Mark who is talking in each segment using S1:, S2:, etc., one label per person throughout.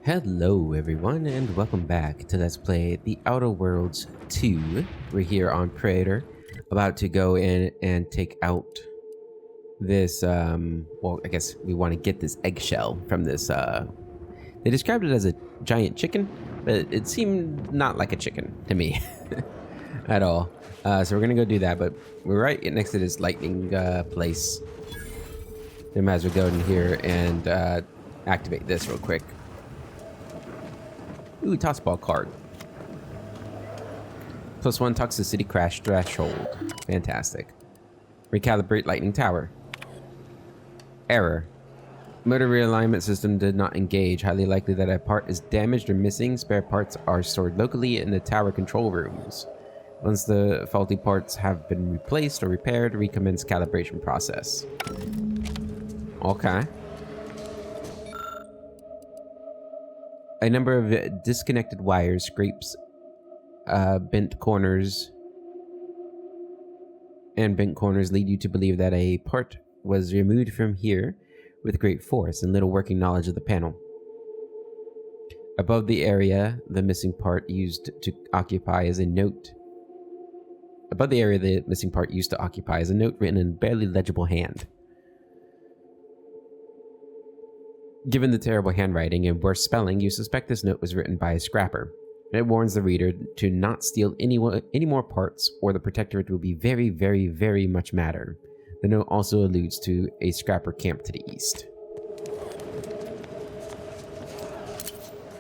S1: Hello everyone and welcome back to Let's Play The Outer Worlds 2. We're here on Praetor, about to go in and take out this, well, I guess we want to get this eggshell from this, they described it as a giant chicken, but it seemed not like a chicken to me at all. So we're gonna go do that, but we're right next to this lightning place. We might as well go in here and activate this real quick. Ooh, tossball card. +1 toxicity crash threshold. Fantastic. Recalibrate lightning tower. Error. Motor realignment system did not engage. Highly likely that a part is damaged or missing. Spare parts are stored locally in the tower control rooms. Once the faulty parts have been replaced or repaired, recommence calibration process. Okay. A number of disconnected wires, scrapes, bent corners lead you to believe that a part was removed from here with great force and little working knowledge of the panel. Above the area the missing part used to occupy is a note. Above the area the missing part used to occupy is a note written in barely legible hand. Given the terrible handwriting and worse spelling, you suspect this note was written by a scrapper. It warns the reader to not steal any more parts, or the protectorate will be very, very, very much madder. The note also alludes to a scrapper camp to the east.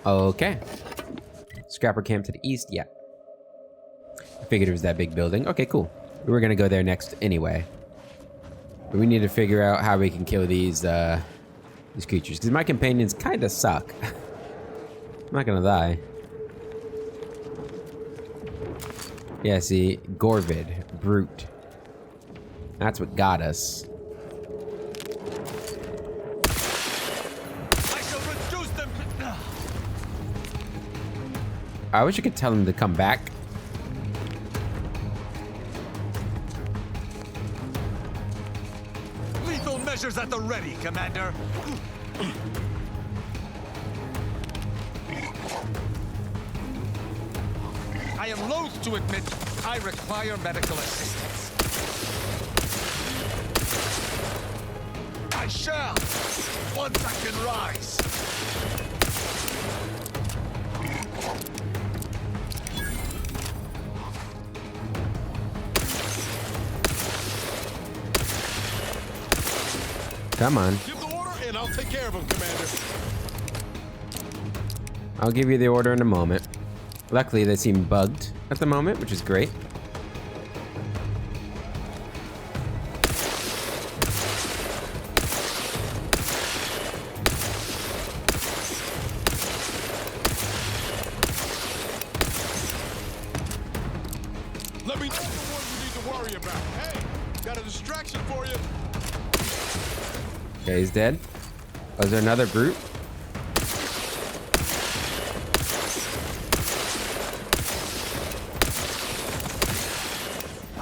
S1: Okay. Scrapper camp to the east, yeah. I figured it was that big building. Okay, cool. We were gonna go there next anyway. But we need to figure out how we can kill these creatures, because my companions kind of suck. I'm not gonna lie. Yeah, see, Gorvid, brute. That's what got us.
S2: I shall reduce them to...
S1: I wish I could tell them to come back.
S2: Lethal measures at the ready, Commander. I am loath to admit I require medical assistance. I shall, once I can rise.
S1: Come on.
S3: Give the order and I'll take care of him, Commander.
S1: I'll give you the order in a moment. Luckily, they seem bugged at the moment, which is great.
S3: Let me know the ones you need to worry about. Hey, got a distraction for you.
S1: Okay, he's dead. Was there another brute?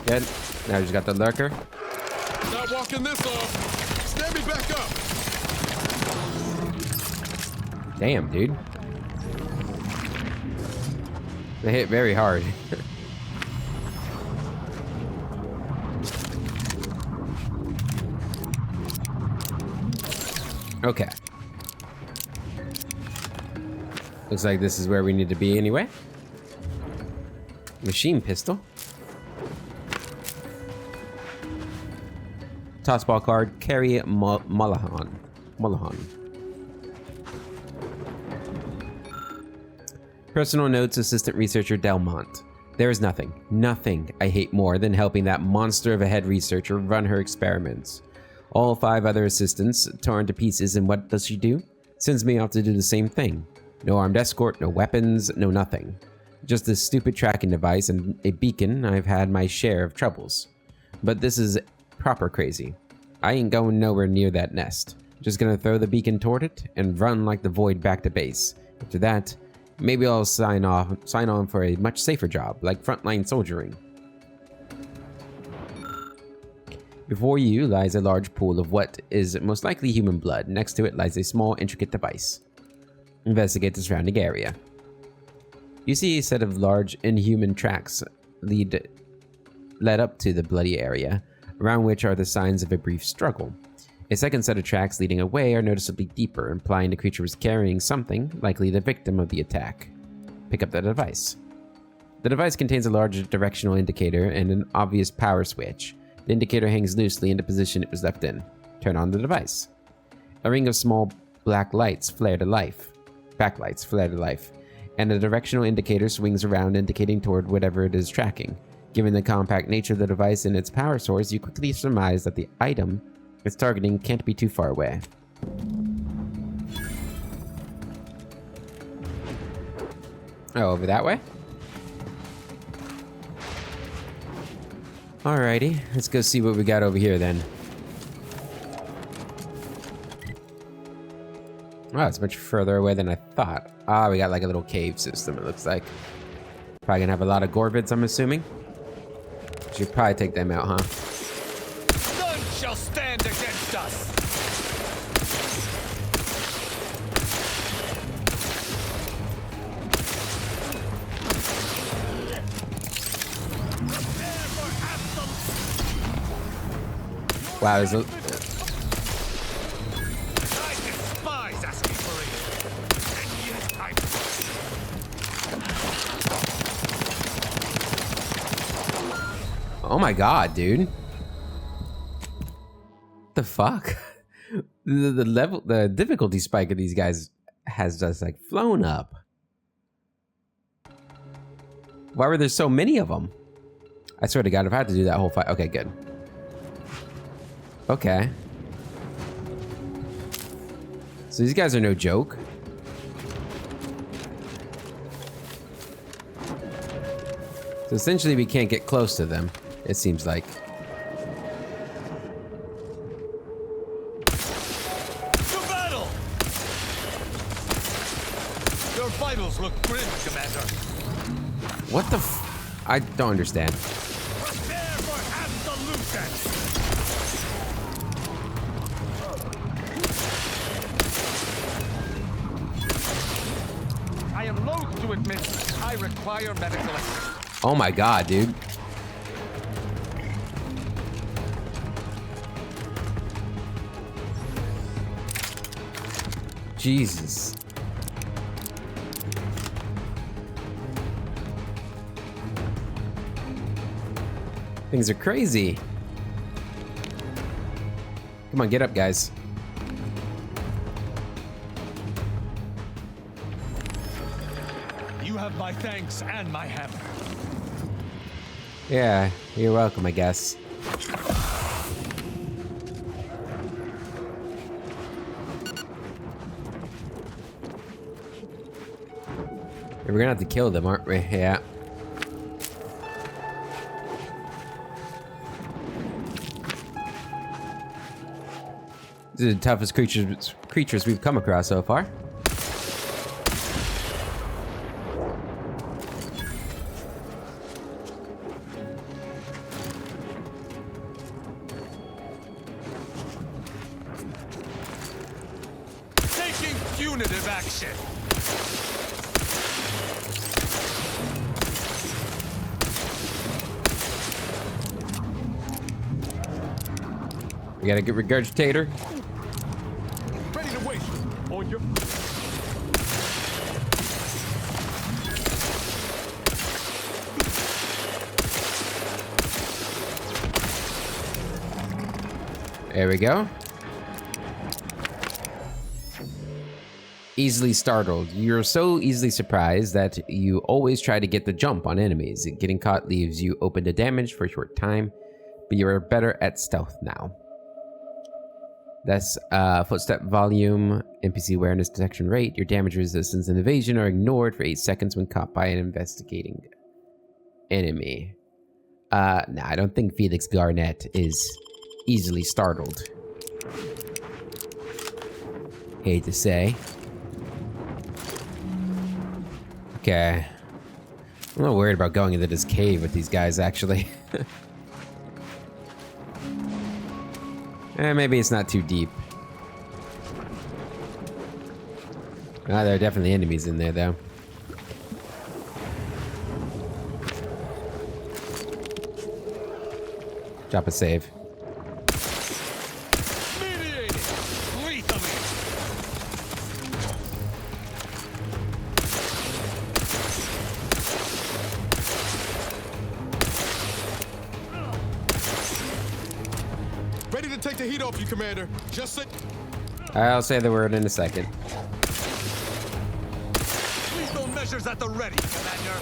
S1: Dead. Now we just got the lurker.
S3: Not walking this off. Stand me back up.
S1: Damn, dude. They hit very hard. Okay. Looks like this is where we need to be anyway. Machine pistol. Tossball card, carry Molahan. Personal notes, assistant researcher Delmont. There is nothing I hate more than helping that monster of a head researcher run her experiments. All 5 other assistants torn to pieces, and what does she do? Sends me off to do the same thing. No armed escort, no weapons, no nothing. Just this stupid tracking device and a beacon. I've had my share of troubles. But this is proper crazy. I ain't going nowhere near that nest. Just gonna throw the beacon toward it and run like the void back to base. After that, maybe I'll sign on for a much safer job, like frontline soldiering. Before you lies a large pool of what is most likely human blood. Next to it lies a small, intricate device. Investigate the surrounding area. You see a set of large inhuman tracks led up to the bloody area, around which are the signs of a brief struggle. A second set of tracks leading away are noticeably deeper, implying the creature was carrying something, likely the victim of the attack. Pick up the device. The device contains a large directional indicator and an obvious power switch. The indicator hangs loosely in the position it was left in. Turn on the device. A ring of small black lights flare to life. Backlights flare to life. And the directional indicator swings around, indicating toward whatever it is tracking. Given the compact nature of the device and its power source, you quickly surmise that the item it's targeting can't be too far away. Oh, over that way? Alrighty, let's go see what we got over here then. Wow, it's much further away than I thought. Ah, we got like a little cave system, it looks like. Probably gonna have a lot of Gorvids, I'm assuming. Should probably take them out, huh?
S2: None shall stand against us.
S1: Wow, there's a...
S2: I despise asking for it. 10 years time.
S1: Oh my god, dude. The fuck? The difficulty spike of these guys has just like flown up. Why were there so many of them? I swear to god, if I had to do that whole fight. Okay, good. Okay. So these guys are no joke. So essentially we can't get close to them, it seems like.
S2: To battle! Your vitals look grim, Commander.
S1: What the f... I don't understand.
S2: Prepare for absolution! I am loath to admit I require medical assistance.
S1: Oh my god, dude. Jesus. Things are crazy. Come on, get up, guys.
S2: You have my thanks and my hammer.
S1: Yeah, you're welcome, I guess. We're gonna have to kill them, aren't we? Yeah. These are the toughest creatures we've come across so far.
S2: Taking punitive action.
S1: We gotta get regurgitator.
S3: Ready to wait. On your...
S1: There we go. Easily startled. You're so easily surprised that you always try to get the jump on enemies. Getting caught leaves you open to damage for a short time, but you are better at stealth now. That's footstep volume, NPC awareness, detection rate. Your damage resistance and evasion are ignored for 8 seconds when caught by an investigating enemy. Nah, I don't think Felix Garnett is easily startled. Hate to say. Okay. I'm not worried about going into this cave with these guys, actually. Maybe it's not too deep. Ah, there are definitely enemies in there, though. Drop a save.
S2: Mediating. Lethally.
S3: Ready to take the heat off you, Commander. Just sit.
S1: I'll say the word in a second.
S2: Lethal measures at the ready, Commander.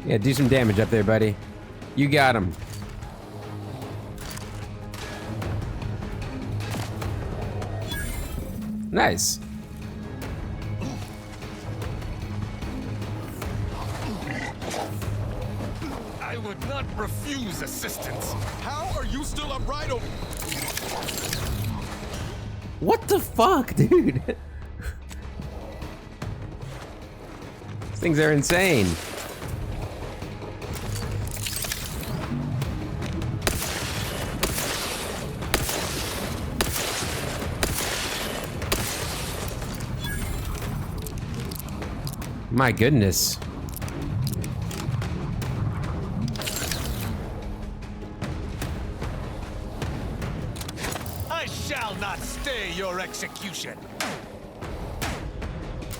S1: Yeah, do some damage up there, buddy. You got him. Nice.
S2: I would not refuse assistance.
S3: How are you still upright over?
S1: What the fuck, dude? These things are insane. My goodness.
S2: I shall not stay your execution.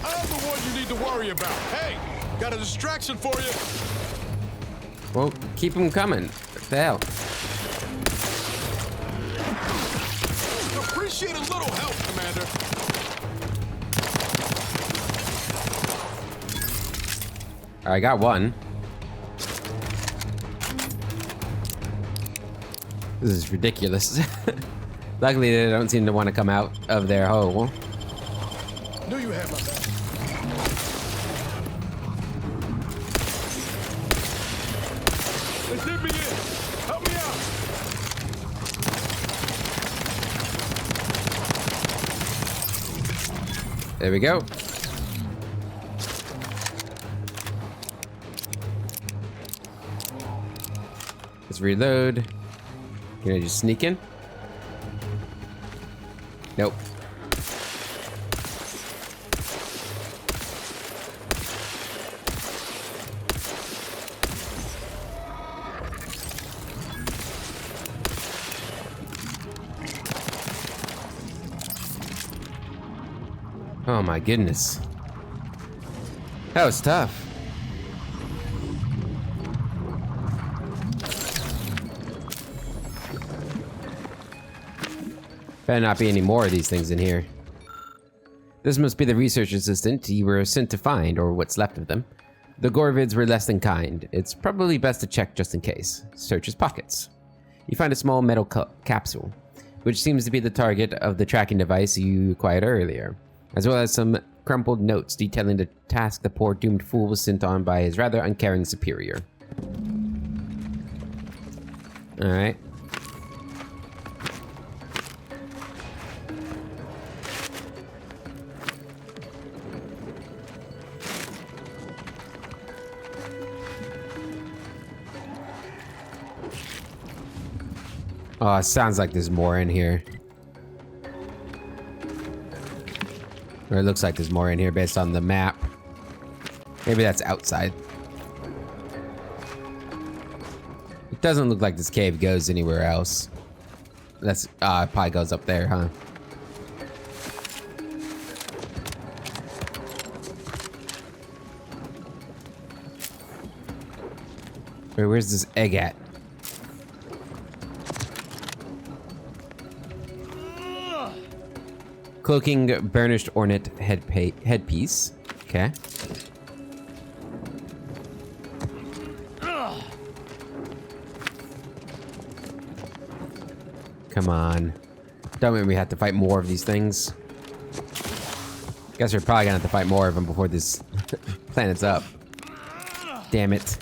S3: I'm the one you need to worry about. Hey, got a distraction for you.
S1: Well, keep them coming. What the hell?
S3: Appreciate a little help, Commander.
S1: I got one. This is ridiculous. Luckily, they don't seem to want to come out of their hole.
S3: Knew you had my back. They did me in. Help me out.
S1: There we go. Let's reload. Can I just sneak in? Nope. Oh my goodness. That was tough. Better not be any more of these things in here. This must be the research assistant you were sent to find, or what's left of them. The Gorvids were less than kind. It's probably best to check just in case. Search his pockets. You find a small metal capsule, which seems to be the target of the tracking device you acquired earlier, as well as some crumpled notes detailing the task the poor doomed fool was sent on by his rather uncaring superior. Alright. Oh, it sounds like there's more in here. Or it looks like there's more in here based on the map. Maybe that's outside. It doesn't look like this cave goes anywhere else. That's, it probably goes up there, huh? Wait, where's this egg at? Cloaking burnished ornate headpiece. Okay. Come on. Don't make me have to fight more of these things. Guess we're probably gonna have to fight more of them before this planet's up. Damn it.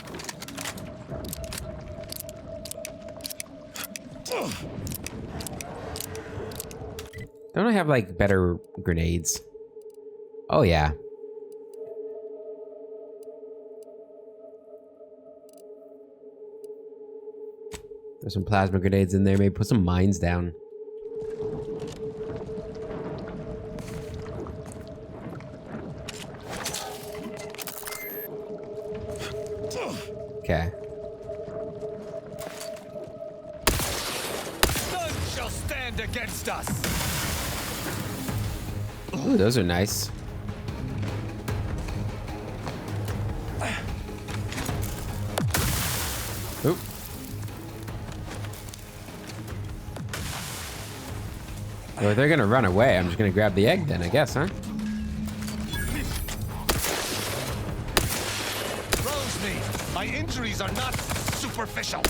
S1: Don't I have, like, better grenades? Oh, yeah. There's some plasma grenades in there. Maybe put some mines down. Okay.
S2: None shall stand against us.
S1: Ooh, those are nice. Oop. Well, if they're gonna run away, I'm just gonna grab the egg then, I guess, huh?
S2: Rose me. My injuries are not superficial.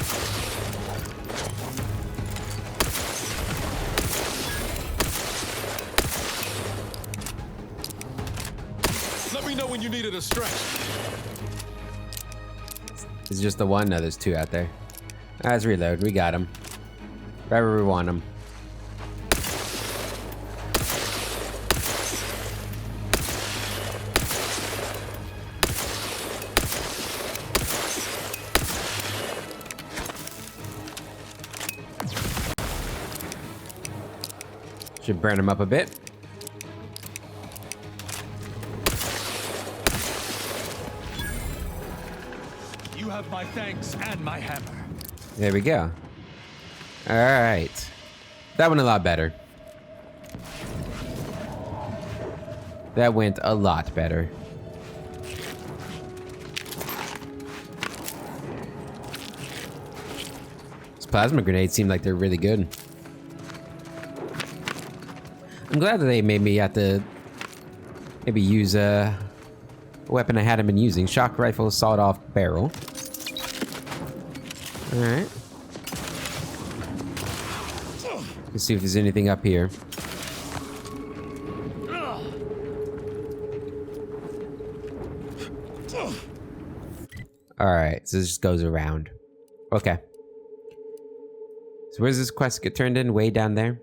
S3: Let me know when you needed a stretch.
S1: Is it just the one? No, there's two out there. Let's reload. We got him. Wherever we want him. Should burn him up a bit.
S2: You have my thanks and my hammer.
S1: There we go. All right. That went a lot better. That went a lot better. These plasma grenades seem like they're really good. I'm glad that they made me have to maybe use a weapon I hadn't been using. Shock rifle, sawed-off barrel. Alright. Let's see if there's anything up here. Alright, so this just goes around. Okay. So where's this quest get turned in? Way down there?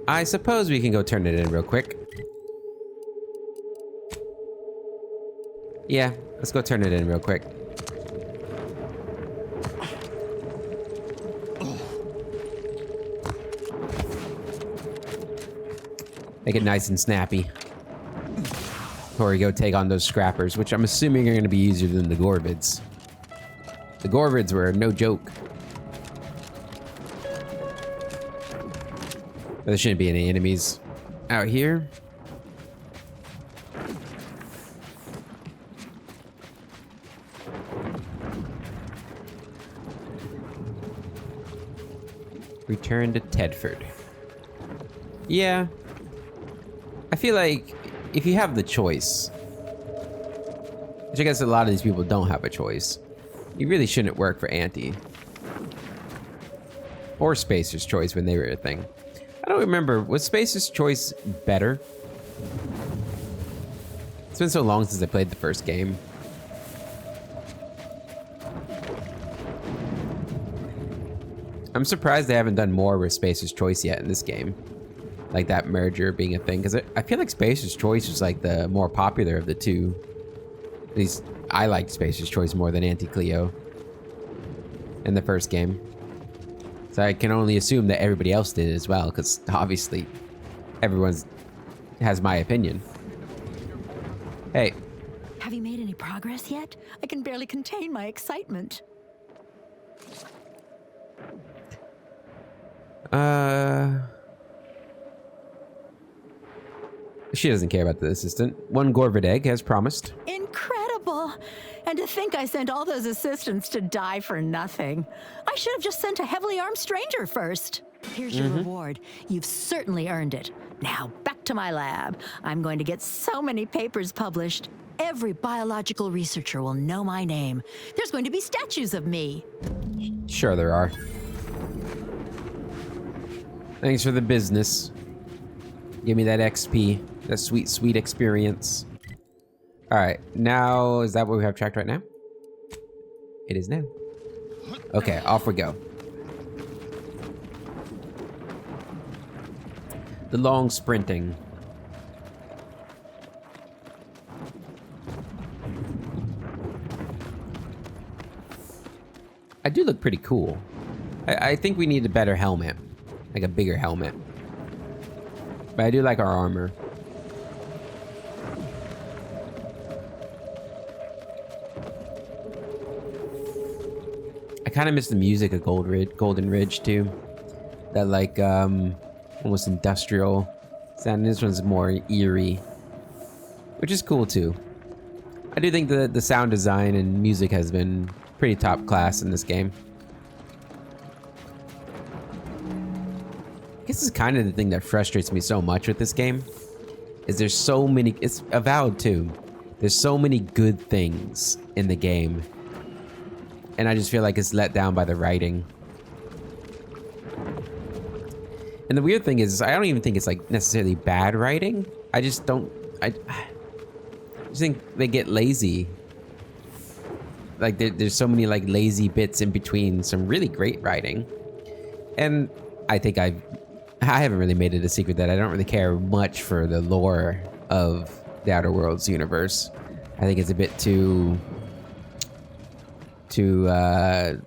S1: I suppose we can go turn it in real quick. Yeah, let's go turn it in real quick. Make it nice and snappy. Before we go take on those scrappers, which I'm assuming are going to be easier than the Gorvids. The Gorvids were no joke. There shouldn't be any enemies out here. Return to Tedford. Yeah. I feel like if you have the choice, which I guess a lot of these people don't have a choice, you really shouldn't work for Auntie. Or Spacer's Choice when they were a thing. I don't remember, was Spacer's Choice better? It's been so long since I played the first game. I'm surprised they haven't done more with Spacer's Choice yet in this game. Like that merger being a thing, because I feel like Spacer's Choice was like the more popular of the two. At least I liked Spacer's Choice more than Auntie Cleo in the first game. So I can only assume that everybody else did as well, because obviously everyone has my opinion. Hey.
S4: Have you made any progress yet? I can barely contain my excitement.
S1: She doesn't care about the assistant. One Gorvid egg, as promised.
S4: Incredible! And to think I sent all those assistants to die for nothing. I should have just sent a heavily armed stranger first. Here's your reward. You've certainly earned it. Now, back to my lab. I'm going to get so many papers published. Every biological researcher will know my name. There's going to be statues of me.
S1: Sure there are. Thanks for the business. Give me that XP. That sweet, sweet experience. Alright, now, is that what we have tracked right now? It is now. Okay, off we go. The long sprinting. I do look pretty cool. I think we need a better helmet. Like a bigger helmet. But I do like our armor. I kind of miss the music of Golden Ridge too. That like almost industrial sound. This one's more eerie, which is cool too. I do think the sound design and music has been pretty top class in this game. I guess this is kind of the thing that frustrates me so much with this game. Is there's so many, it's Avowed too. There's so many good things in the game. And I just feel like it's let down by the writing. And the weird thing is, I don't even think it's like necessarily bad writing. I just don't, I just think they get lazy. Like there's so many like lazy bits in between some really great writing. And I think I haven't really made it a secret that I don't really care much for the lore of the Outer Worlds universe. I think it's a bit too there's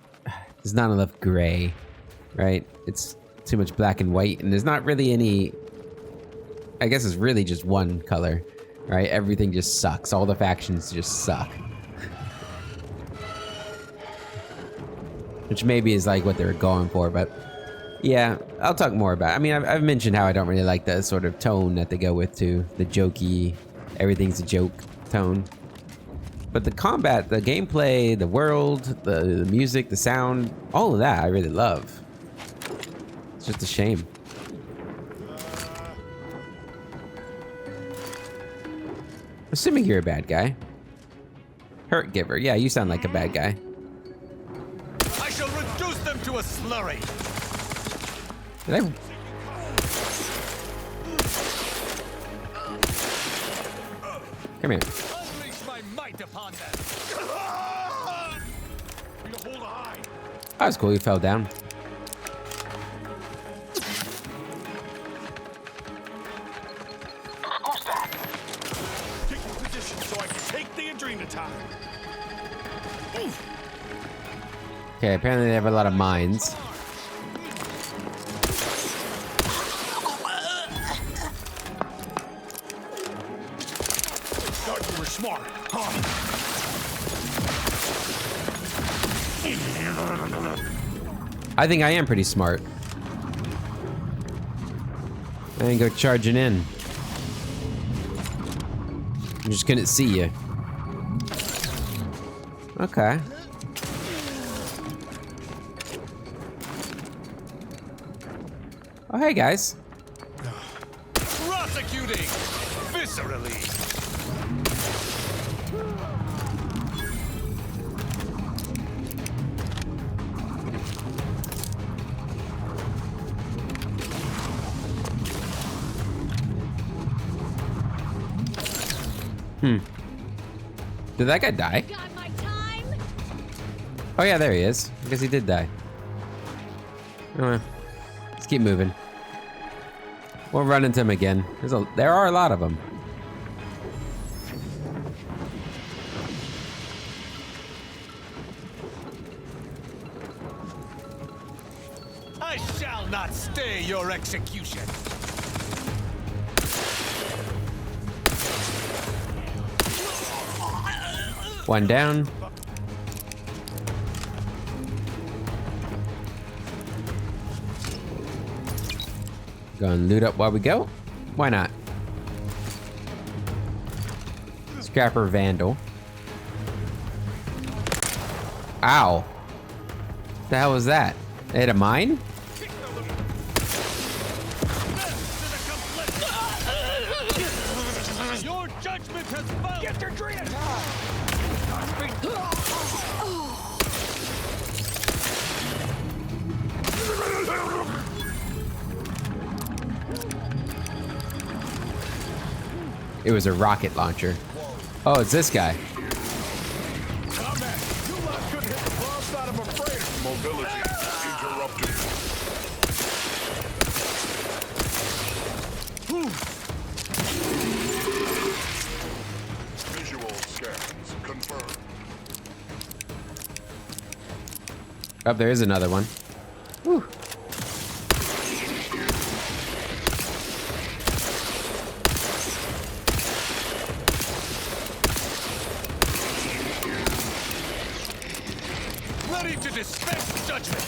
S1: not enough gray, right? It's too much black and white, and there's not really any, I guess it's really just one color, right? Everything just sucks. All the factions just suck. Which maybe is like what they were going for, but yeah, I'll talk more about it. I mean, I've mentioned how I don't really like the sort of tone that they go with too. The jokey, everything's a joke tone. But the combat, the gameplay, the world, the music, the sound, all of that I really love. It's just a shame. Assuming you're a bad guy. Hurt giver. Yeah, you sound like a bad guy.
S2: I shall reduce them to a slurry.
S1: Did I... Come here.
S2: Unleash my might upon them.
S1: That was cool, you fell down.
S3: Who's that? Take your position so I can take the adrenal time.
S1: Okay, apparently they have a lot of mines.
S3: Thought you were smart, huh?
S1: I think I am pretty smart. I didn't go charging in. I just couldn't see you. Okay. Oh, hey guys.
S2: Prosecuting viscerally.
S1: Did that guy die?
S4: Got my time?
S1: Oh yeah, there he is. I guess he did die. Oh, well. Let's keep moving. We'll run into him again. There are a lot of them.
S2: I shall not stay your execution.
S1: One down. Go and loot up while we go. Why not? Scrapper Vandal. Ow. The hell was that? They hit a mine?
S2: Your judgment has fallen. Get their dream.
S1: It was a rocket launcher. Oh, it's this guy.
S3: Combat. You lot couldn't hit the wrong side of a freighter. Mobility interrupted. Visual scans confirmed.
S1: Oh, there is another one. Whew.
S2: Ready to dispense judgment.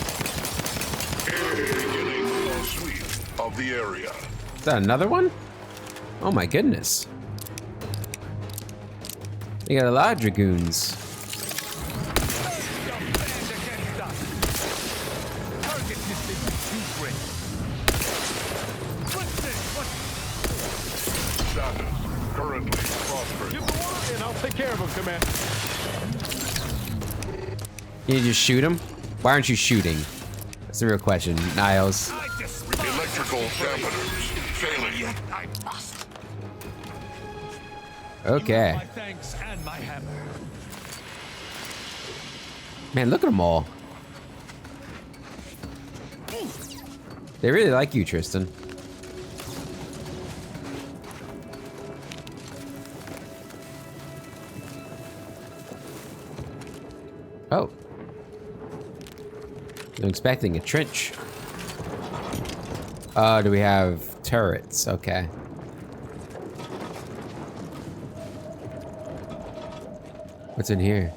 S3: Beginning the sweep of the area.
S1: Is that another one? Oh my goodness. They got a lot of dragoons.
S2: Your band against us. Target distance too great. What's this? What?
S3: Status currently prospering.
S2: Give the word and I'll take care of him, Commander.
S1: Can you just shoot him? Why aren't you shooting? That's the real question, Niles.
S2: I despise
S3: Electrical dampeners failing.
S2: I must.
S1: Okay.
S2: My thanks and my hammer.
S1: Man, look at them all. They really like you, Tristan. Oh. I'm expecting a trench. Oh, do we have turrets? Okay. What's in here?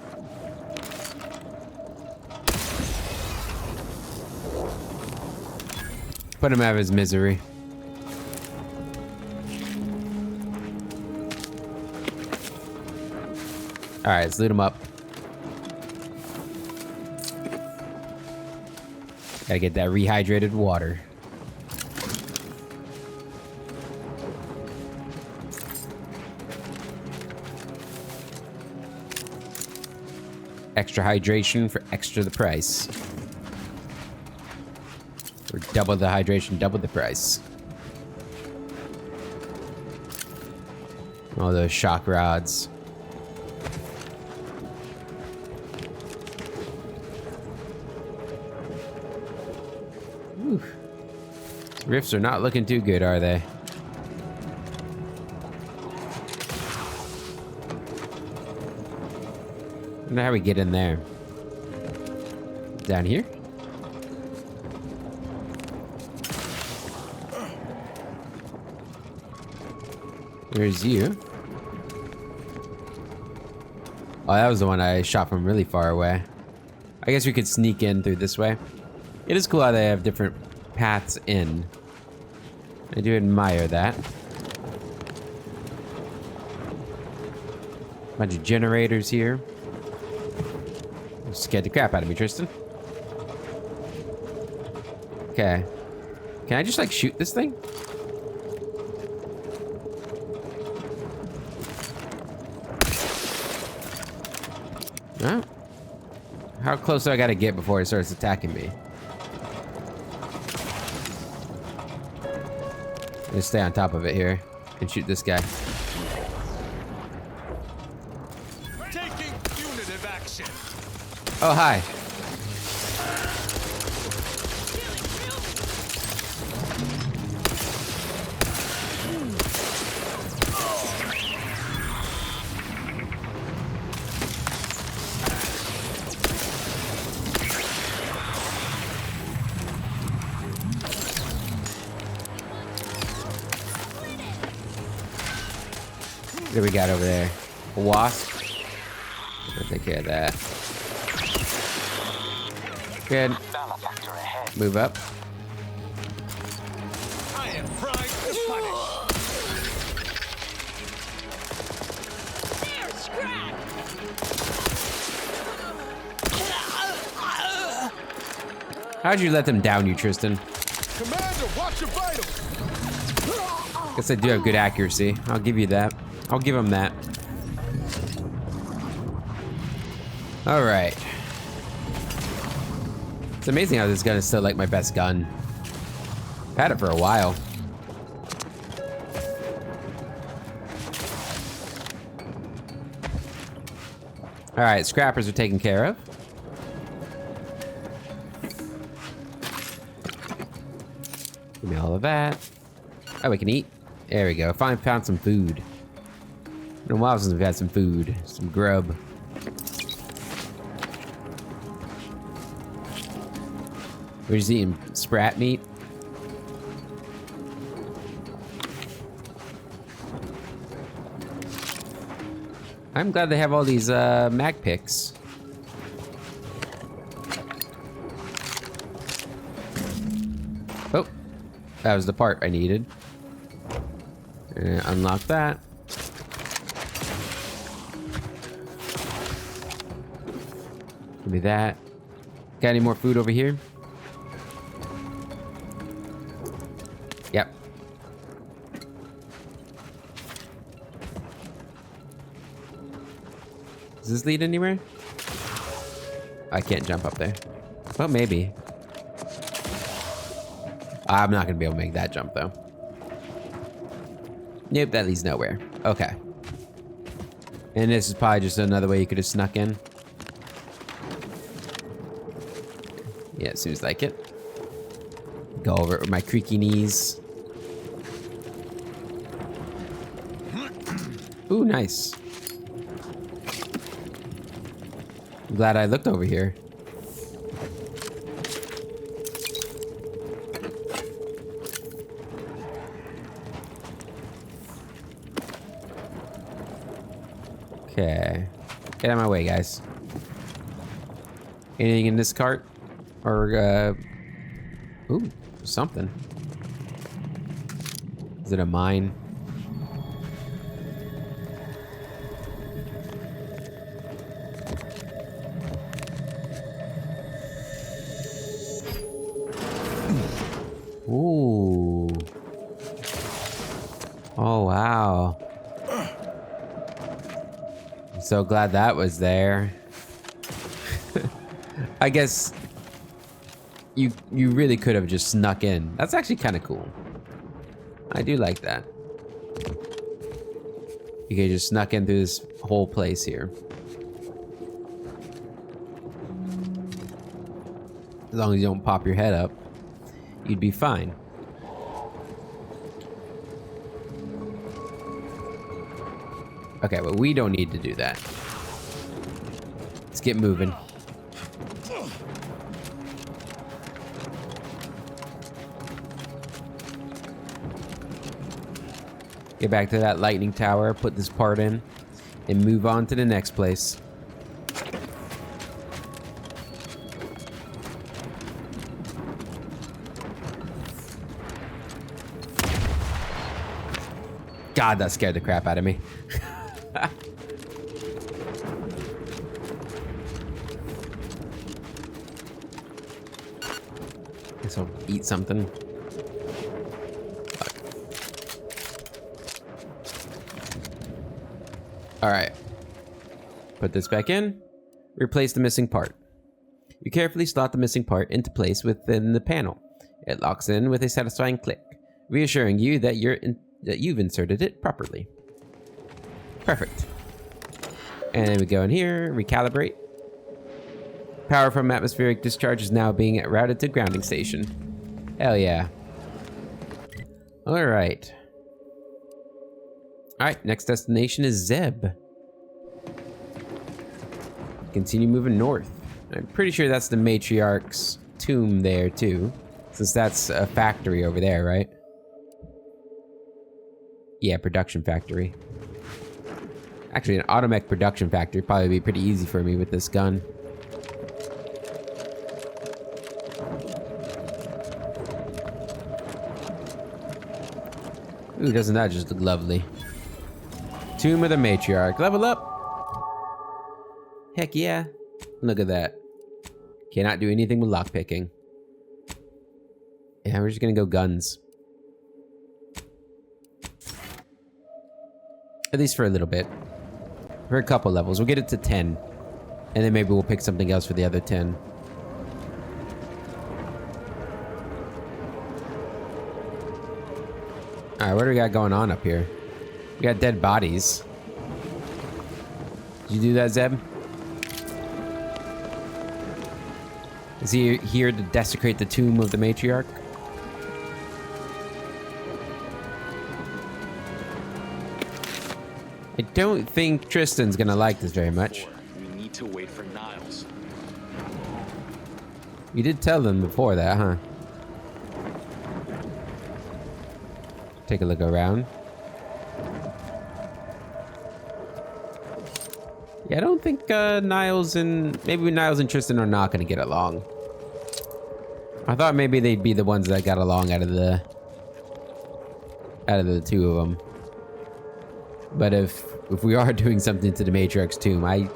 S1: Put him out of his misery. Alright, let's loot him up. Gotta get that rehydrated water. Extra hydration for extra the price. Or double the hydration, double the price. All those shock rods. Whew. Rifts are not looking too good, are they? I don't know how we get in there. Down here? There's you. Oh, that was the one I shot from really far away. I guess we could sneak in through this way. It is cool how they have different paths in. I do admire that. Bunch of generators here. You scared the crap out of me, Tristan. Okay. Can I just like shoot this thing? No? How close do I gotta get before it starts attacking me? Just stay on top of it here and shoot this guy.
S2: Taking punitive action.
S1: Oh, hi. What do we got over there? A wasp? I'll take care of that. Good. Move up.
S2: I am primed to punish.
S1: How'd you let them down you, Tristan?
S3: Commander, watch your vitals.
S1: Guess I do have good accuracy. I'll give you that. I'll give him that. All right. It's amazing how this gun is still like my best gun. I've had it for a while. All right, scrappers are taken care of. Give me all of that. Oh, we can eat. There we go. Finally found some food. It's been a while since we've had some food, some grub. We're just eating sprat meat. I'm glad they have all these mag picks. Oh, that was the part I needed. Unlock that. Give me that. Got any more food over here? Yep. Does this lead anywhere? I can't jump up there. Well, maybe. I'm not gonna be able to make that jump though. Nope, that leads nowhere. Okay. And this is probably just another way you could have snuck in. Yeah, it seems like it. Go over it with my creaky knees. Ooh, nice. I'm glad I looked over here. Okay. Get out of my way, guys. Anything in this cart? Or, ooh, something. Is it a mine? Ooh. Oh, wow. I'm so glad that was there. I guess you really could have just snuck in. That's actually kind of cool. I do like that. You could just snuck in through this whole place here. As long as you don't pop your head up, you'd be fine. Okay, but we don't need to do that. Let's get moving. Get back to that lightning tower, put this part in, and move on to the next place. God, that scared the crap out of me. Guess I'll eat something. Alright. Put this back in. Replace the missing part. You carefully slot the missing part into place within the panel. It locks in with a satisfying click, reassuring you that you've inserted it properly. Perfect. And then we go in here, recalibrate. Power from atmospheric discharge is now being routed to grounding station. Hell yeah. Alright. Alright, next destination is Zeb. Continue moving north. I'm pretty sure that's the matriarch's tomb there too, since that's a factory over there, right? Yeah, production factory. Actually, an automech production factory would probably be pretty easy for me with this gun. Ooh, doesn't that just look lovely? Tomb of the Matriarch. Level up! Heck yeah. Look at that. Cannot do anything with lockpicking. Yeah, we're just gonna go guns. At least for a little bit. For a couple levels. We'll get it to 10. And then maybe we'll pick something else for the other 10. Alright, what do we got going on up here? We got dead bodies. Did you do that, Zeb? Is he here to desecrate the tomb of the matriarch? I don't think Tristan's gonna like this very much.
S5: We need to wait for Niles.
S1: You did tell them before that, huh? Take a look around. Yeah, I don't think Niles and Tristan are not going to get along. I thought maybe they'd be the ones that got along out of the two of them. But if we are doing something to the Matriarch's tomb, I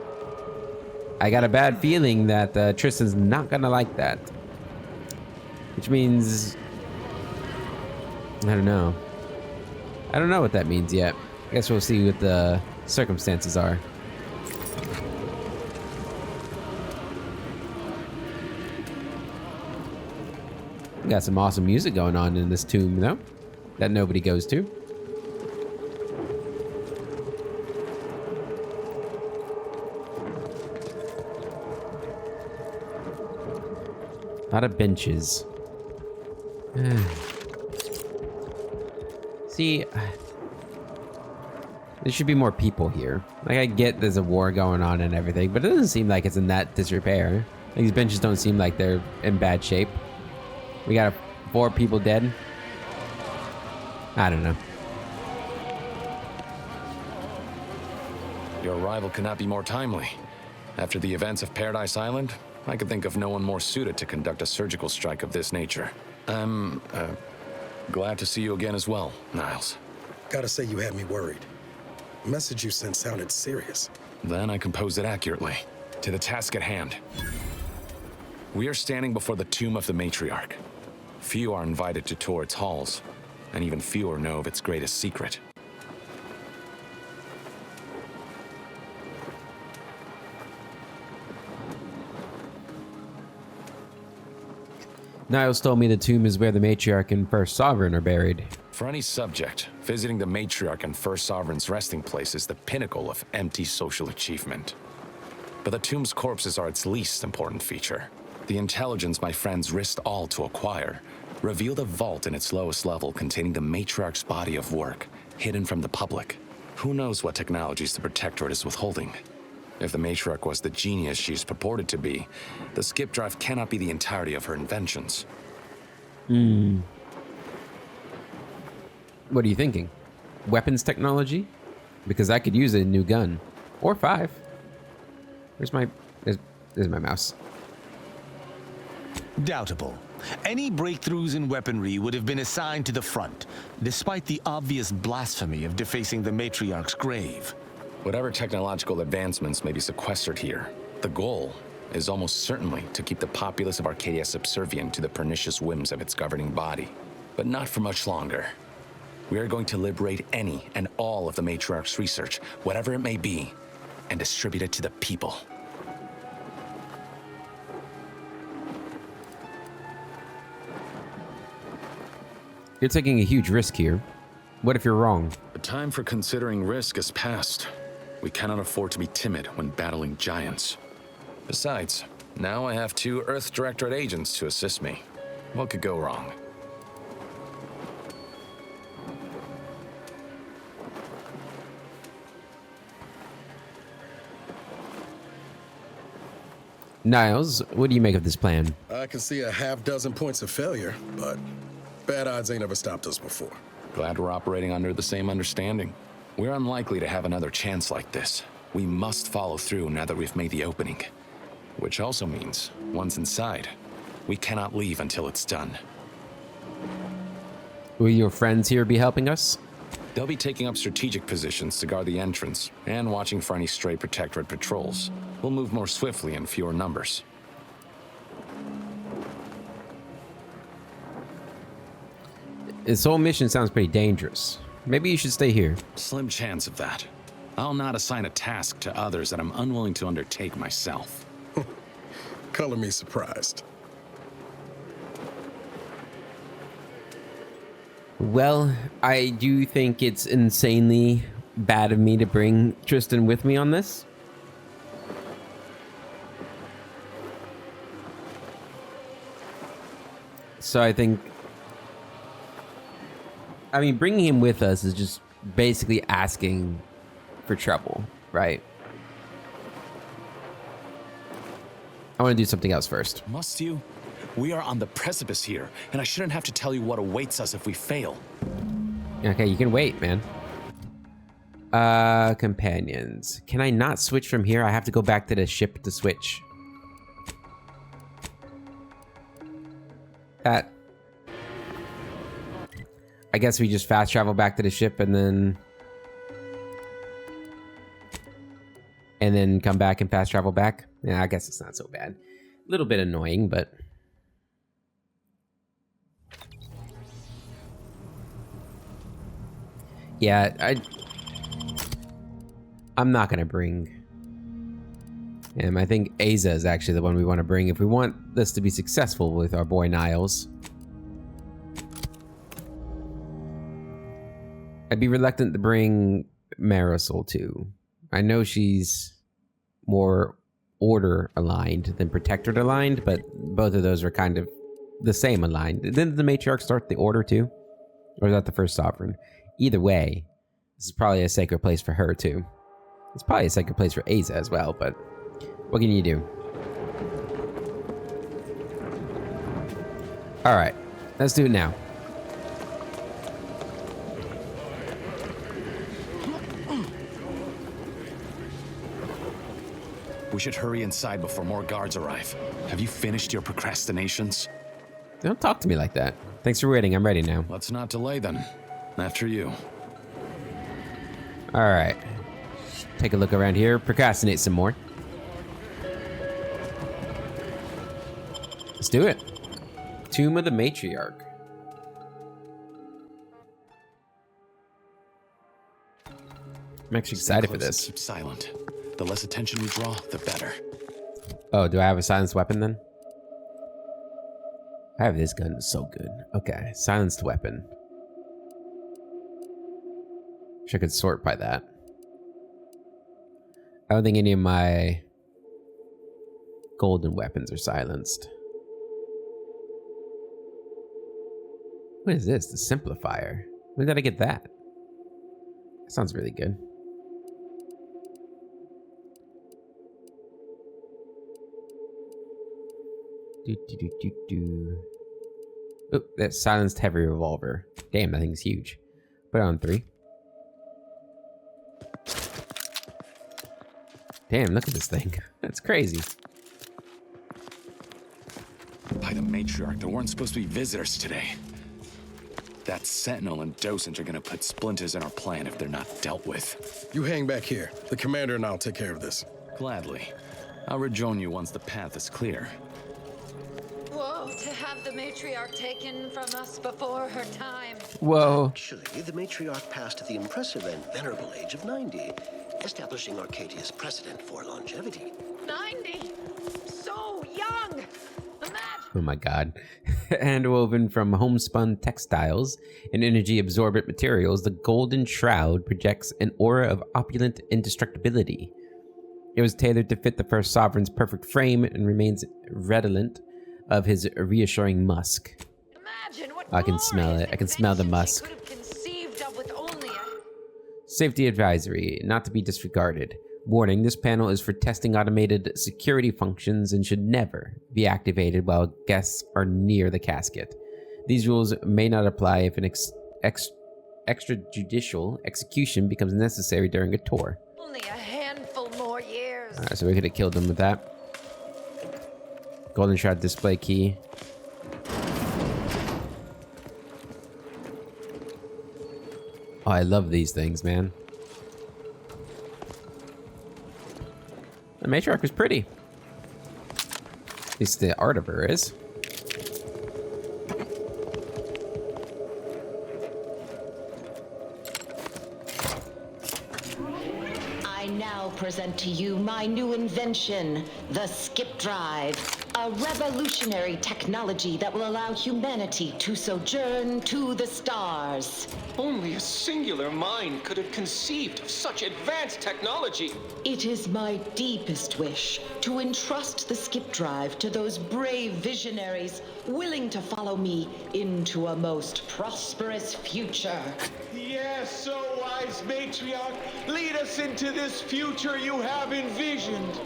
S1: got a bad feeling that Tristan's not gonna like that. Which means I don't know. I don't know what that means yet. I guess we'll see what the circumstances are. We got some awesome music going on in this tomb, though, that nobody goes to. A lot of benches. See, there should be more people here. Like, I get there's a war going on and everything, but it doesn't seem like it's in that disrepair. Like, these benches don't seem like they're in bad shape. We got 4 people dead. I don't know.
S5: Your arrival cannot be more timely. After the events of Paradise Island, I could think of no one more suited to conduct a surgical strike of this nature. I'm glad to see you again as well, Niles.
S6: Gotta say you had me worried. The message you sent sounded serious.
S5: Then I composed it accurately. To the task at hand. We are standing before the tomb of the Matriarch. Few are invited to tour its halls, and even fewer know of its greatest secret.
S1: Niles told me the tomb is where the Matriarch and First Sovereign are buried.
S5: For any subject, visiting the Matriarch and First Sovereign's resting place is the pinnacle of empty social achievement. But the tomb's corpses are its least important feature. The intelligence my friends risked all to acquire revealed a vault in its lowest level containing the Matriarch's body of work, hidden from the public. Who knows what technologies the Protectorate is withholding? If the Matriarch was the genius she's purported to be, the skip drive cannot be the entirety of her inventions.
S1: What are you thinking? Weapons technology? Because I could use a new gun. Or 5. There's my mouse.
S7: Doubtable. Any breakthroughs in weaponry would have been assigned to the front, despite the obvious blasphemy of defacing the Matriarch's grave.
S5: Whatever technological advancements may be sequestered here, the goal is almost certainly to keep the populace of Arcadia subservient to the pernicious whims of its governing body. But not for much longer. We are going to liberate any and all of the Matriarch's research, whatever it may be, and distribute it to the people.
S1: You're taking a huge risk here. What if you're wrong?
S5: The time for considering risk is past. We cannot afford to be timid when battling giants. Besides, now I have 2 Earth Directorate agents to assist me. What could go wrong?
S1: Niles, what do you make of this plan?
S6: I can see a half-dozen points of failure, but bad odds ain't ever stopped us before.
S5: Glad we're operating under the same understanding. We're unlikely to have another chance like this. We must follow through now that we've made the opening. Which also means, once inside, we cannot leave until it's done.
S1: Will your friends here be helping us?
S5: They'll be taking up strategic positions to guard the entrance and watching for any stray Protectorate patrols. We'll move more swiftly in fewer numbers.
S1: This whole mission sounds pretty dangerous. Maybe you should stay here.
S5: Slim chance of that. I'll not assign a task to others that I'm unwilling to undertake myself.
S6: Color me surprised.
S1: Well, I do think it's insanely bad of me to bring Tristan with me on this. So I think... I mean, bringing him with us is just basically asking for trouble, right? I want to do something else first.
S5: Must you? We are on the precipice here, and I shouldn't have to tell you what awaits us if we fail.
S1: Okay, you can wait, man. Companions. Can I not switch from here? I have to go back to the ship to switch. That... I guess we just fast travel back to the ship and then come back and fast travel back. Yeah, I guess it's not so bad. A little bit annoying, but yeah, I'm not gonna bring him. I think Asa is actually the one we want to bring if we want this to be successful with our boy Niles. I'd be reluctant to bring Marisol too. I know she's more Order aligned than Protectorate aligned, but both of those are kind of the same aligned. Didn't the Matriarch start the Order too? Or is that the first Sovereign? Either way, this is probably a sacred place for her too. It's probably a sacred place for Asa as well, but what can you do? Alright, let's do it now.
S5: We should hurry inside before more guards arrive. Have you finished your procrastinations?
S1: Don't talk to me like that. Thanks for waiting. I'm ready now.
S5: Let's not delay then. After you.
S1: All right. Take a look around here. Procrastinate some more. Let's do it. Tomb of the Matriarch. I'm actually excited for this.
S5: Keep silent. The less attention we draw, the better.
S1: Oh, do I have a silenced weapon then? I have this gun. It's so good. Okay, silenced weapon. Wish I could sort by that. I don't think any of my golden weapons are silenced. What is this? The simplifier. When did I get that? That sounds really good. Oh, that silenced heavy revolver. Damn, that thing's huge. Put it on 3. Damn, look at this thing. That's crazy.
S5: By the Matriarch, there weren't supposed to be visitors today. That Sentinel and Docent are gonna put splinters in our plan if they're not dealt with.
S6: You hang back here. The commander and I'll take care of this.
S5: Gladly. I'll rejoin you once the path is clear.
S8: Whoa, to have the Matriarch taken from us before her time.
S1: Whoa.
S9: Actually, the Matriarch passed at the impressive and venerable age of 90, establishing Arcadia's precedent for longevity.
S8: 90? So young! Imagine!
S1: Oh my god. And woven from homespun textiles and energy-absorbent materials, the golden shroud projects an aura of opulent indestructibility. It was tailored to fit the first sovereign's perfect frame and remains redolent of his reassuring musk.
S8: Imagine what
S1: I can smell it. I can smell the musk.
S8: She could have conceived of with only a...
S1: Safety advisory, not to be disregarded. Warning, this panel is for testing automated security functions and should never be activated while guests are near the casket. These rules may not apply if an extrajudicial execution becomes necessary during a tour.
S8: Only a handful more years.
S1: Alright, so we could have killed him with that. Golden Shroud display key. Oh, I love these things, man. The Matriarch is pretty. At least the art of her is.
S10: I now present to you my new invention, the Skip Drive. A revolutionary technology that will allow humanity to sojourn to the stars.
S11: Only a singular mind could have conceived of such advanced technology.
S10: It is my deepest wish to entrust the Skip Drive to those brave visionaries willing to follow me into a most prosperous future.
S11: Yes, so wise Matriarch, lead us into this future you have envisioned.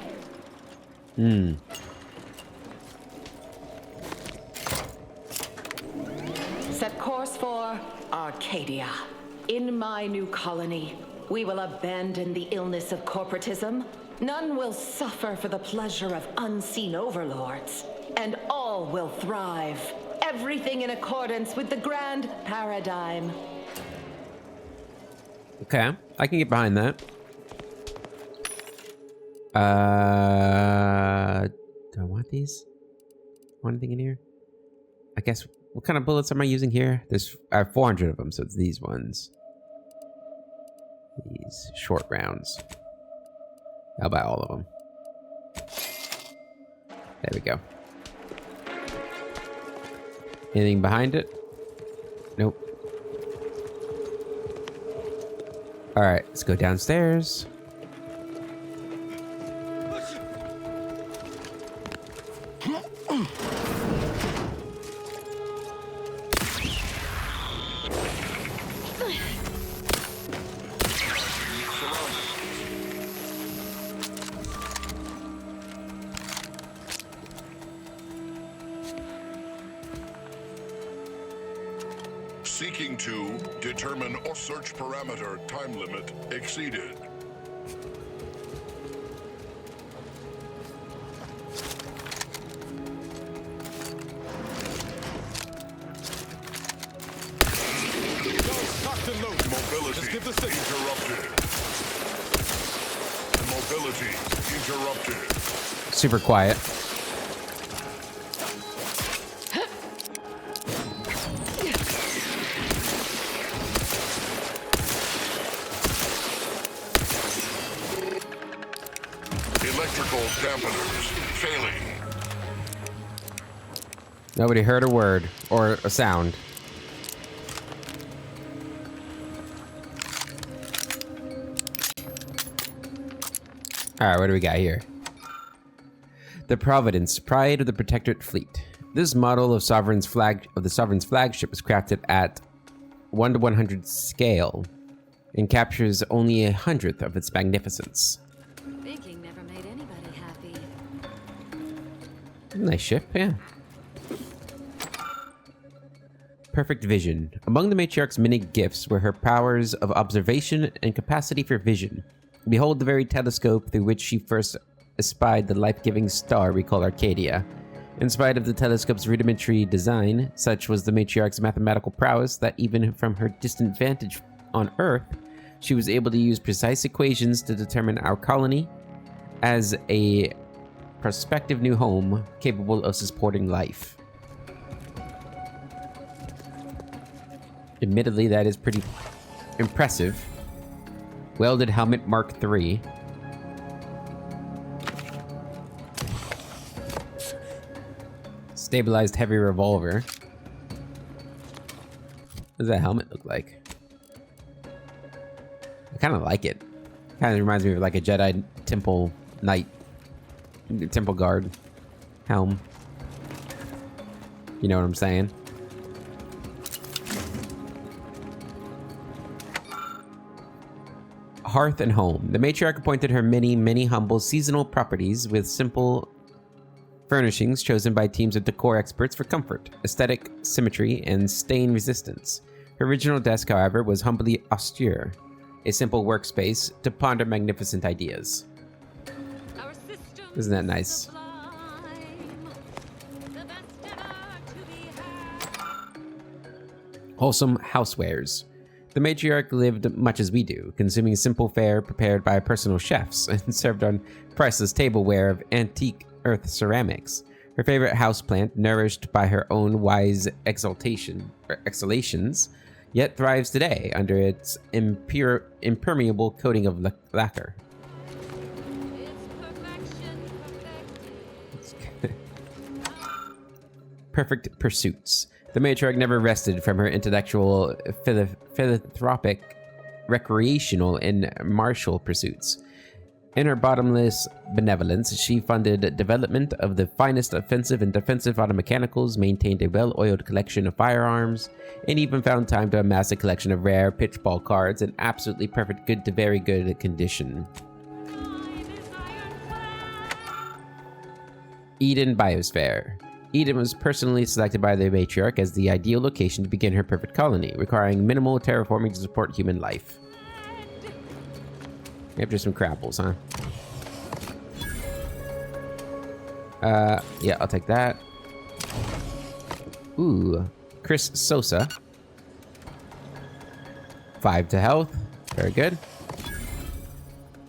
S10: course for Arcadia. In my new colony, we will abandon the illness of corporatism. None will suffer for the pleasure of unseen overlords, and all will thrive. Everything in accordance with the grand paradigm.
S1: Okay, I can get behind that. Do I want these? Want anything in here? I guess, what kind of bullets am I using here? I have 400 of them, so it's these ones. These short rounds. I'll buy all of them. There we go. Anything behind it? Nope. Alright, let's go downstairs.
S3: Seeking to determine or search parameter time limit exceeded. Mobility interrupted. Mobility interrupted.
S1: Super quiet.
S3: Electrical dampeners failing.
S1: Nobody heard a word or a sound. Alright, what do we got here? The Providence, pride of the Protectorate Fleet. This model of the Sovereign's flagship was crafted at 1:100 scale and captures only 1/100th of its magnificence.
S8: Thinking never made anybody happy.
S1: Nice ship, yeah. Perfect vision. Among the matriarch's many gifts were her powers of observation and capacity for vision. Behold the very telescope through which she first espied the life-giving star we call Arcadia. In spite of the telescope's rudimentary design, such was the matriarch's mathematical prowess that even from her distant vantage on Earth, she was able to use precise equations to determine our colony as a prospective new home capable of supporting life. Admittedly, that is pretty impressive. Welded helmet Mark III. Stabilized heavy revolver. What does that helmet look like? I kind of like it. Kind of reminds me of like a Jedi Temple Knight, Temple Guard helm. You know what I'm saying? Hearth and home. The matriarch appointed her many humble seasonal properties with simple furnishings chosen by teams of decor experts for comfort, aesthetic, symmetry, and stain resistance. Her original desk, however, was humbly austere, a simple workspace to ponder magnificent ideas. Isn't that nice? Wholesome housewares. The matriarch lived much as we do, consuming simple fare prepared by personal chefs and served on priceless tableware of antique earth ceramics. Her favorite houseplant, nourished by her own wise exhalations, yet thrives today under its impermeable coating of lacquer. Perfect pursuits. The matriarch never rested from her intellectual, philanthropic, recreational, and martial pursuits. In her bottomless benevolence, she funded development of the finest offensive and defensive automechanicals, maintained a well-oiled collection of firearms, and even found time to amass a collection of rare pitchball cards in absolutely perfect good to very good condition. Eden Biosphere. Eden was personally selected by the matriarch as the ideal location to begin her perfect colony, requiring minimal terraforming to support human life. After some crapples, huh? Yeah, I'll take that. Ooh, Chris Sosa. 5 to health. Very good.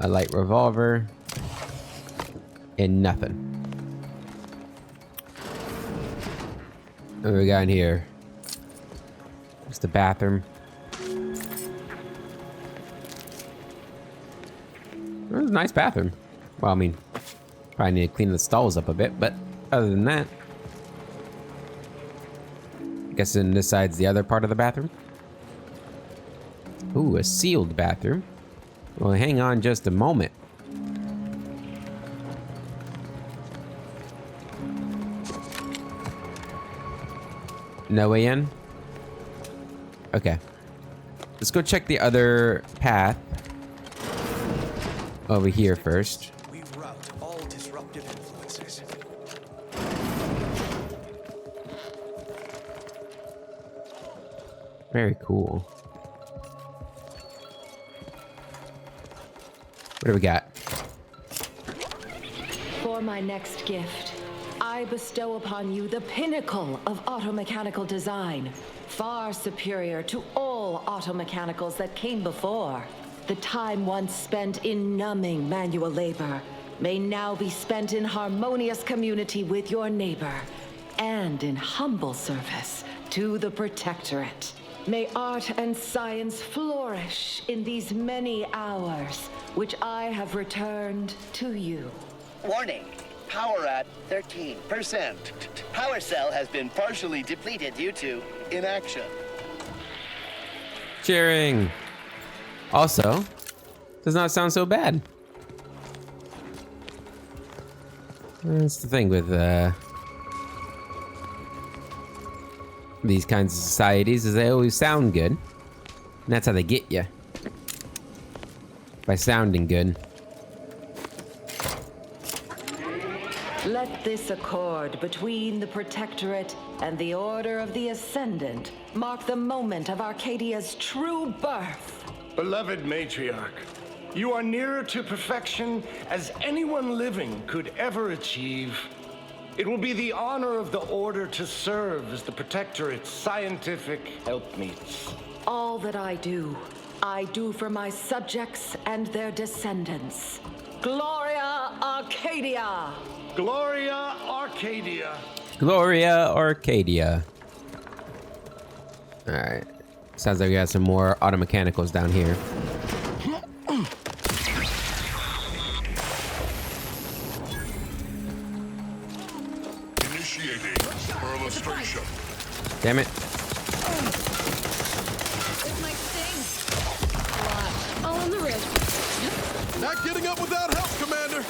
S1: A light revolver. And nothing. What do we got in here? Just the bathroom. It was a nice bathroom. Well, I mean, probably need to clean the stalls up a bit, but other than that, I guess then this side's the other part of the bathroom. Ooh, a sealed bathroom. Well, hang on just a moment. No way in? Okay. Let's go check the other path. Over here first.
S12: We rout all disruptive influences.
S1: Very cool. What do we got?
S10: For my next gift, I bestow upon you the pinnacle of automechanical design, far superior to all automechanicals that came before. The time once spent in numbing manual labor may now be spent in harmonious community with your neighbor and in humble service to the Protectorate. May art and science flourish in these many hours which I have returned to you.
S13: Warning. Power at 13%. Power cell has been partially depleted due to inaction.
S1: Cheering. Also, does not sound so bad. That's the thing with these kinds of societies, is they always sound good. And that's how they get you. By sounding good.
S10: Let this accord between the Protectorate and the Order of the Ascendant mark the moment of Arcadia's true birth.
S11: Beloved matriarch, you are nearer to perfection as anyone living could ever achieve. It will be the honor of the Order to serve as the Protectorate's scientific helpmeets.
S10: All that I do for my subjects and their descendants. Gloria Arcadia!
S11: Gloria Arcadia!
S1: Gloria Arcadia. Alright. Sounds like we got some more automechanicals down here.
S3: Initiating for illustration.
S1: Damn it.
S8: It might sting. All in the wrist.
S6: Not getting up without help, Commander.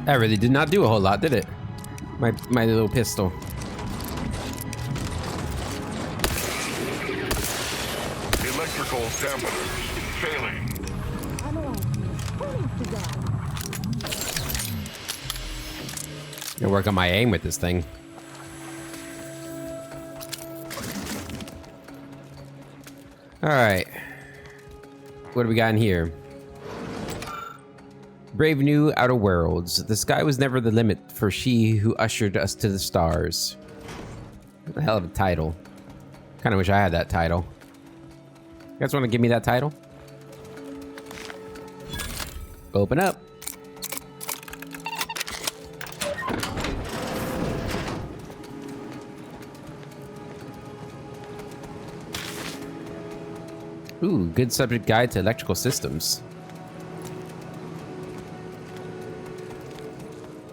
S1: That really did not do a whole lot, did it? My little pistol.
S3: Electrical dampener failing.
S1: Gonna work on my aim with this thing. Alright. What do we got in here? Brave new outer worlds. The sky was never the limit for she who ushered us to the stars. What a hell of a title. Kind of wish I had that title. You guys want to give me that title? Open up. Ooh, good subject guide to electrical systems.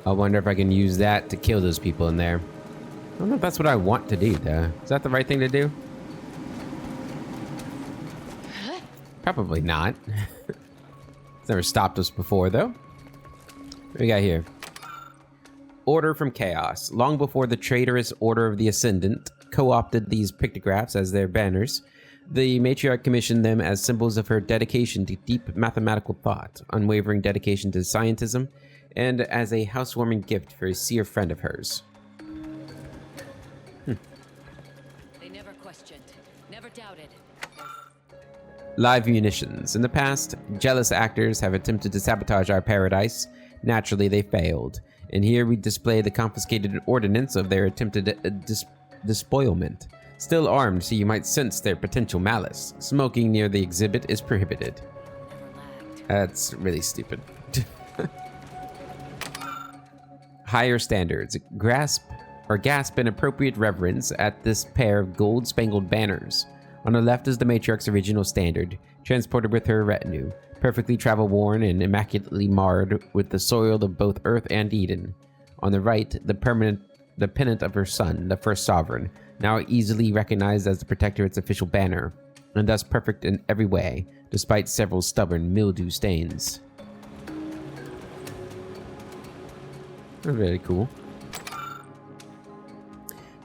S1: I wonder if I can use that to kill those people in there. I don't know if that's what I want to do, though. Is that the right thing to do? Probably not. It's never stopped us before, though. What do we got here? order from chaos. Long before the traitorous Order of the Ascendant co-opted these pictographs as their banners, the matriarch commissioned them as symbols of her dedication to deep mathematical thought, unwavering dedication to scientism, and as a housewarming gift for a seer friend of hers.
S14: They never questioned, never doubted.
S1: Live munitions. In the past, jealous actors have attempted to sabotage our paradise. Naturally, they failed. And here we display the confiscated ordnance of their attempted despoilment. Still armed, so you might sense their potential malice. Smoking near the exhibit is prohibited. That's really stupid. Higher standards. Gasp in appropriate reverence at this pair of gold-spangled banners. On the left is the matriarch's original standard, transported with her retinue, perfectly travel-worn and immaculately marred with the soil of both Earth and Eden. On the right, the pennant of her son, the first sovereign, now easily recognized as the protector of its official banner, and thus perfect in every way, despite several stubborn mildew stains. Very cool.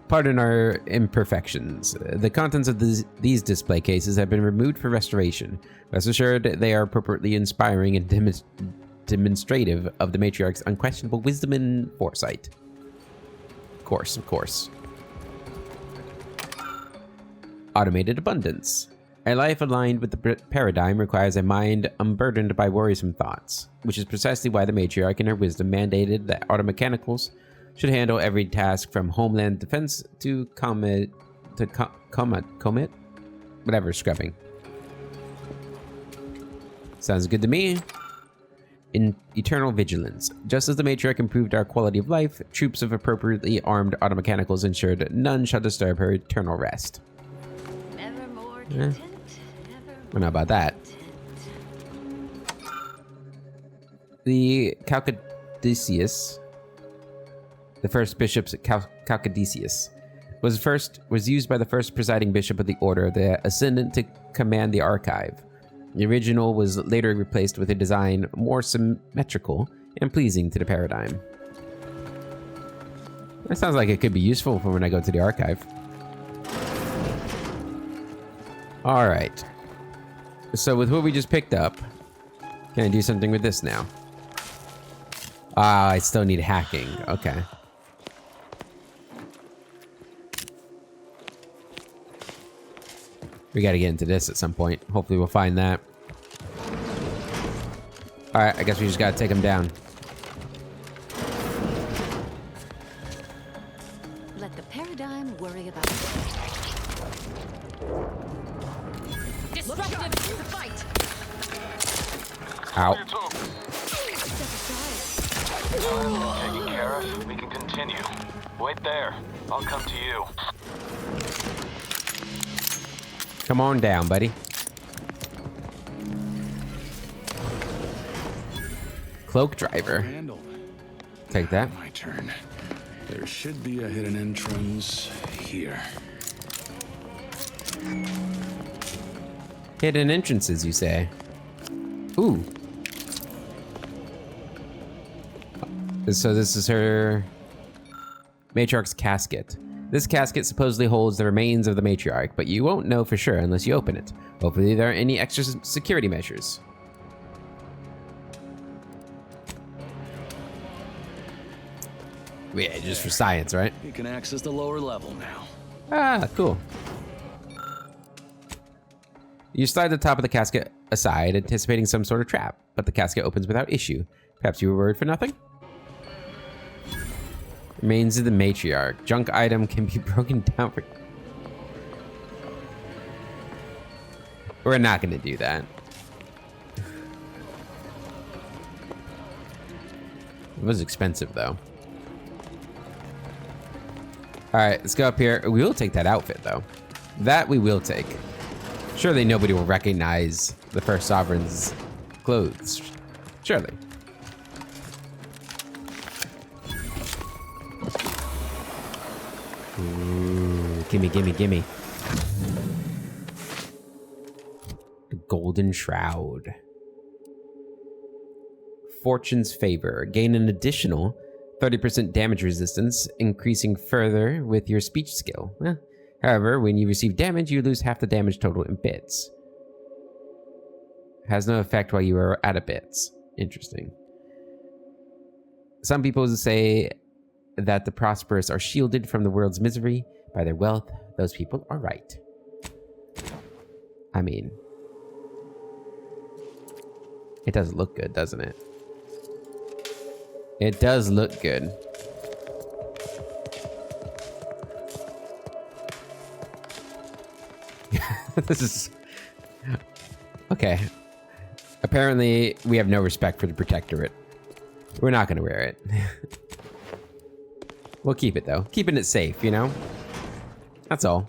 S1: Pardon our imperfections. The contents of these display cases have been removed for restoration. Rest assured, they are appropriately inspiring and demonstrative of the matriarch's unquestionable wisdom and foresight. Of course. Automated abundance. A life aligned with the paradigm requires a mind unburdened by worrisome thoughts, which is precisely why the matriarch in her wisdom mandated that automechanicals should handle every task from homeland defense to whatever, scrubbing. Sounds good to me. In eternal vigilance. Just as the matriarch improved our quality of life, troops of appropriately armed automechanicals ensured none shall disturb her eternal rest.
S14: Never more content,
S1: I don't know about that. The Chalcodicius, the first bishop's Chalcodicius, was used by the first presiding bishop of the Order of the Ascendant to command the archive. The original was later replaced with a design more symmetrical and pleasing to the paradigm. That sounds like it could be useful for when I go to the archive. Alright. So with what we just picked up, can I do something with this now? Ah, I still need hacking. Okay. We gotta get into this at some point. Hopefully we'll find that. Alright, I guess we just gotta take him down.
S14: Let the paradigm worry about it. Disruptive to the fight.
S1: Ow.
S15: Taken care of, we can continue. Wait there. I'll come to you.
S1: Come on down, buddy. Cloak driver. Take that.
S3: My turn. There should be a hidden entrance here.
S1: Hidden entrances, you say? Ooh. So this is her matriarch's casket. This casket supposedly holds the remains of the matriarch, but you won't know for sure unless you open it. Hopefully there aren't any extra security measures. Yeah, just for science, right?
S3: You can access the lower level now.
S1: Ah, cool. You slide the top of the casket aside, anticipating some sort of trap, but the casket opens without issue. Perhaps you were worried for nothing? Remains of the matriarch. Junk item can be broken down for... We're not going to do that. It was expensive, though. Alright, let's go up here. We will take that outfit, though. That we will take. Surely nobody will recognize the first sovereign's clothes. Surely. Ooh, gimme. The Golden Shroud. Fortune's favor. Gain an additional 30% damage resistance, increasing further with your speech skill. However, when you receive damage, you lose half the damage total in bits. Has no effect while you are out of bits. Interesting. Some people say that the prosperous are shielded from the world's misery by their wealth. Those people are right. I mean, it does look good, doesn't it? It does look good. This is... Okay. Apparently, we have no respect for the Protectorate. We're not going to wear it. We'll keep it, though. Keeping it safe, you know? That's all.